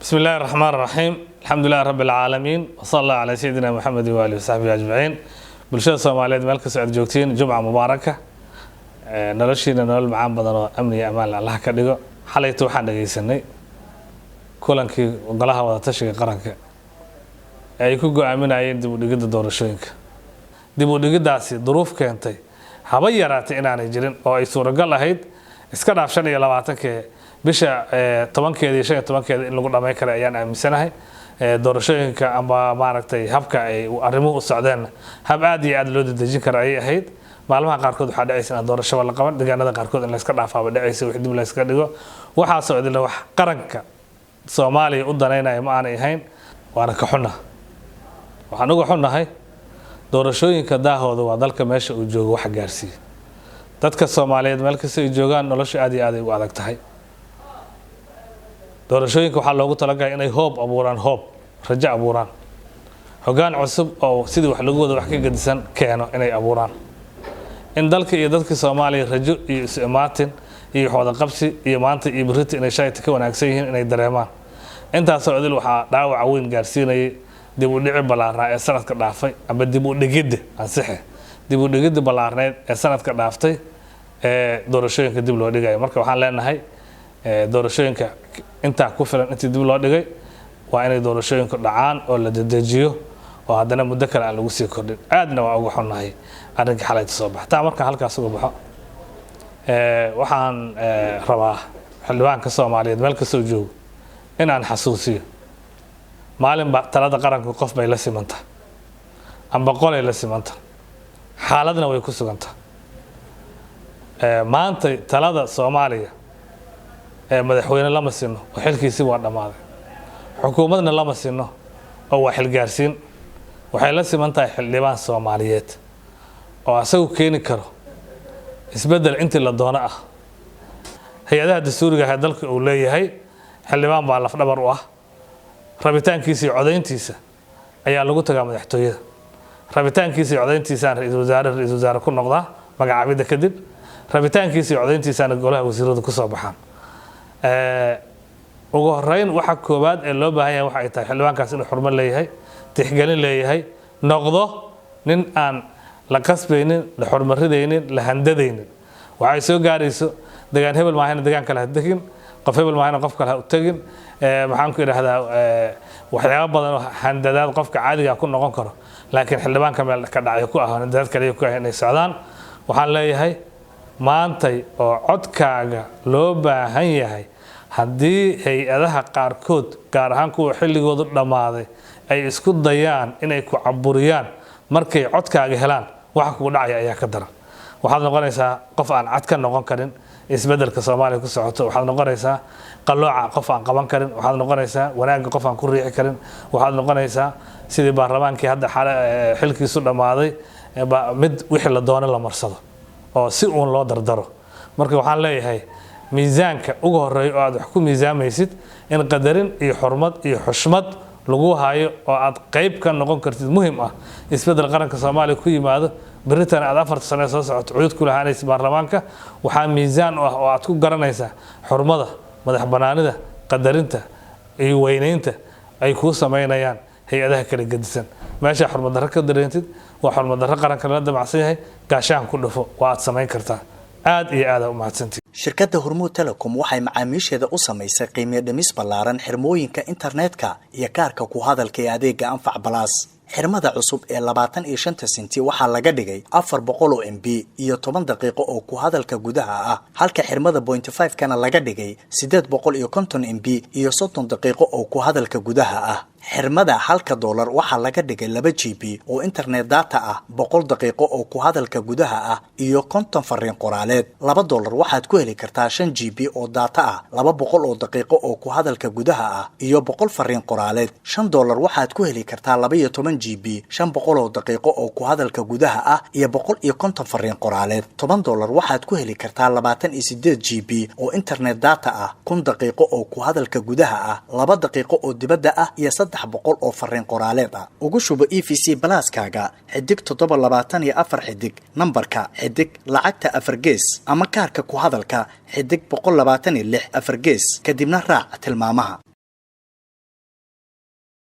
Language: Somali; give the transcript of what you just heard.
بسم الله الرحمن الرحيم الحمد لله رب العالمين وصلى الله على سيدنا محمد وآله وصحبه أجمعين بلشة الصومالية مالك سعد جوجتين جمعة مباركة نرشينا نقول معان بدن أمني أمان الله كديجو حليت وحنا جيسني كلن كي وقلها وتشجع قرنك يكون جو أمين عين دبوا دقيقة دور الشوينك دبوا دقيقة داسي ظروف كانتي حبيرات إن أنا جرين أو أي صورة قال هيد إسكان عشان يلواتك bisha 10keeda iyo 15keeda in lagu dhamay karo ayaan aaminsanahay doorashooyinka amba maaragtay habka ay arrimuhu u socdeen hab aad iyo aad loo dadajin karo ay ahayd maalmaha qaar kood waxa dhacaysa in doorasho la qaban deegaanada qaar kood in la iska dhaafaaba dhacaysa wixii dib la iska dhigo waxa socdina wax qaranka Soomaaliya u danaynayo ma aanay ahayn waana ka xunna waxaan ugu xunnahay doorashooyinka daahooda waa dalka meesha uu joogo wax gaarsiin dadka Soomaaliyeed meel kasta ay joogaan nolosha aad iyo aad ay u adag tahay doorashooyinka waxa loogu talagalay inay hoob abuuraan hoob rajo abuuraan hogaan cusub oo sidii wax lagu wada wax ka gadisan keeno inay abuuraan in dalka iyo dadka Soomaaliya rajo iyo ismaatin iyo wada qabsi iyo maanta iyo birita inay shayta ka wanaagsan yihiin inay dareemaan intaas oo idil waxa dhaawac weyn gaarsiinayay dib u dhici balaaran ee sanadka dhaafay aba dib u dhigid ansaxe dib u dhigid balaaran ee sanadka dhaaftay doorashooyinka dib loo dhigay marka waxaan leenahay doorashooyinka inta ku filan intii dib loo dhigay waa inay doorashooyinku dhacaan oo la dedejiyo oo haddana muddo kale aan lagu sii kordhin aadna waa ugu xunnahay arrinka xalayta soo baxta marka halkaas uga baxo waxaan rabaa xildhibaanka Soomaaliyeed meel kasta oo joogo in aan xasuusiyo maalin ba talada qaranku qof bay la simanta amba qolay la simanta xaaladna way ku suganta maanta talada Soomaaliya madaxweyne lama sino oo xilkiisi waa dhamaaday xukuumadna lama sino oo waa xil gaarsiin waxay la simantahay xildhibaan Soomaaliyeed oo asagu keeni karo isbedel intii la doono ah hay'adaha dastuuriga ee dalka uu leeyahay xildhibaan baa laf dhabar u ah rabitaankiisa iyo codeyntiisa ayaa lagu tagaa madaxtooyada rabitaankiisa iyo codeyntiisa ra'iisul wasaare ku noqda magacaabida kadib rabitaankiisa iyo codeyntiisa golaha wasiirada ku soo baxaan ugu horeyn waxa koobaad ee loo baahan yahay waxa ay tahay xildhibaankaas inuu xurmo leeyahay tixgelin leeyahay noqdo nin aan la qasbaynin la xurmaridaynin la handadaynin waxay soo gaarayso deegaan hebel ma ahayn deegaan kale hadagin qof hebel ma ahayn qof kale u tagin maxaan ku yiraahdaa waxyaabo badan oo handadaad qofka caadiga ku noqon karo laakiin xildhibaanka meel ka dhacay ku ahaan dad kale ku ahayn inay socdaan waxaan leeyahay maantay oo codkaaga loo baahan yahay haddii hay'adaha qaarkood gaar ahaan kuwa xilligoodu dhamaaday ay isku dayaan inay ku caburiyaan markay codkaaga helaan waxa ku dhacaya ayaa ka daran waxaad noqonaysaa qof aan cad ka noqon karin isbedelka Soomaaliya ku socoto waxaad noqonaysaa qalooca qof aan qaban karin waxaad noqonaysaa wanaagga qof aan ku riixi karin waxaad noqonaysaa sidii baarlamaankii hadda xilkiisu dhamaaday mid wixii la doono la marsado oo si uun loo dardaro marka waxaan leeyahay miisaanka ugu horeeyo oo aad wax ku miisaamaysid in qadarin iyo xurmad iyo xushmad lagu haayo oo aad qayb ka noqon kartid muhiim ah isbedel qaranka Soomaaliya ku yimaado baritan aad 4 sano soo socoto cudud ku lahaanaysa baarlamaanka waxa miisaan ah oo aad ku garanaysaa xurmada madax banaanida qadarinta iyo weynaynta ay ku sameynayaan hay'adaha kala gedisan meesha xurmad darro ka dareentid waa xurmad darro qaranka la damacsan yahay gaashaan ku dhufo waa aad sameyn kartaa aad iyo aad u mahadsantii shirkadda Hormuud Telecom waxay macaamiisheeda u samaysay qiimo dhimis ballaaran xirmooyinka internetka iyo kaarka ku hadalka ee adeega Anfac Plus xirmada cusub ee 25 senti waxaa laga dhigay 400 MB iyo 10 daqiiqo oo ku hadalka gudaha ah halka xirmada 0.5 kana laga dhigay 850 MB iyo 30 daqiiqo oo ku hadalka gudaha ah xirmada $1 waxaa laga dhigay 2 GB oo internet data ah 100 daqiiqo oo ku hadalka gudaha ah iyo 50 fariin qoraaleed $2 waxaad ku heli kartaa 5 GB oo data ah 200 oo daqiiqo oo ku hadalka gudaha ah iyo 100 fariin qoraaleed $5 waxaad ku heli kartaa 12 GB 500 oo daqiiqo oo ku hadalka gudaha ah iyo 150 fariin qoraaleed $10 waxaad ku heli kartaa 28 GB oo internet data ah 1000 daqiiqo oo ku hadalka gudaha ah 2 daqiiqo oo dibadda ah iyo 300 oo fariin qoraaleed ah ugu shubo EVC Plus-kaaga xidig 724 xidig nambarka xidig lacagta 4 gees ama kaarka ku hadalka xidig 126 4 gees kadibna raac tilmaamaha